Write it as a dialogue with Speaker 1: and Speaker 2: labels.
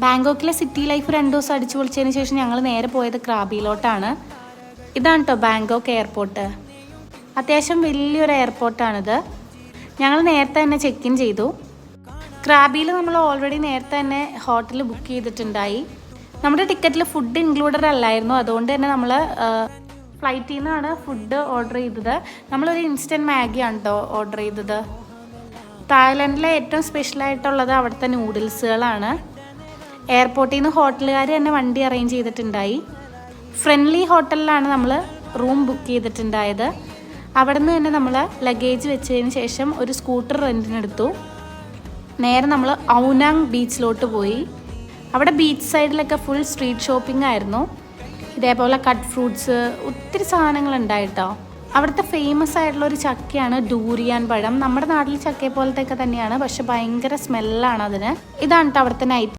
Speaker 1: ബാങ്കോക്കിലെ city life 2 ദിവസം അടിച്ചു പൊളിച്ചതിന് ശേഷം ഞങ്ങൾ നേരെ പോയത് ക്രാബിയിലോട്ടാണ്. ഇതാണ് കേട്ടോ ബാങ്കോക്ക് എയർപോർട്ട്. അത്യാവശ്യം വലിയൊരു എയർപോർട്ടാണിത്. ഞങ്ങൾ നേരത്തെ തന്നെ ചെക്ക് ഇൻ ചെയ്തു. ക്രാബിയിൽ നമ്മൾ ഓൾറെഡി നേരത്തെ തന്നെ ഹോട്ടൽ ബുക്ക് ചെയ്തിട്ടുണ്ടായി. നമ്മുടെ ടിക്കറ്റിൽ ഫുഡ് ഇൻക്ലൂഡഡ് അല്ലായിരുന്നു. അതുകൊണ്ട് തന്നെ നമ്മൾ ഫ്ലൈറ്റിൽ നിന്നാണ് ഫുഡ് ഓർഡർ ചെയ്തത്. നമ്മളൊരു ഇൻസ്റ്റൻറ്റ് മാഗിയാണ് കേട്ടോ ഓർഡർ ചെയ്തത്. തായ്ലൻഡിലെ ഏറ്റവും സ്പെഷ്യലായിട്ടുള്ളത് അവിടുത്തെ നൂഡിൽസുകളാണ്. എയർപോർട്ടിൽ നിന്ന് ഹോട്ടലുകാർ തന്നെ വണ്ടി അറേഞ്ച് ചെയ്തിട്ടുണ്ടായി. ഫ്രണ്ട്ലി ഹോട്ടലിലാണ് നമ്മൾ റൂം ബുക്ക് ചെയ്തിട്ടുണ്ടായത്. അവിടെ നിന്ന് തന്നെ നമ്മൾ ലഗേജ് വെച്ചതിന് ശേഷം ഒരു സ്കൂട്ടർ റെൻറ്റിനെടുത്തു. നേരെ നമ്മൾ ഔനാങ് ബീച്ചിലോട്ട് പോയി. അവിടെ ബീച്ച് സൈഡിലൊക്കെ ഫുൾ സ്ട്രീറ്റ് ഷോപ്പിംഗ് ആയിരുന്നു. ഇതേപോലെ കട്ട് ഫ്രൂട്ട്സ് ഒത്തിരി സാധനങ്ങളുണ്ടായിട്ടോ. അവിടുത്തെ ഫേമസ് ആയിട്ടുള്ള ഒരു ചക്കയാണ് ഡൂരിയാൻ പഴം. നമ്മുടെ നാട്ടിൽ ചക്കയെ പോലത്തെയൊക്കെ തന്നെയാണ്, പക്ഷെ ഭയങ്കര സ്മെല്ലാണ് അതിന്. ഇതാണ് കേട്ടോ അവിടുത്തെ നൈറ്റ്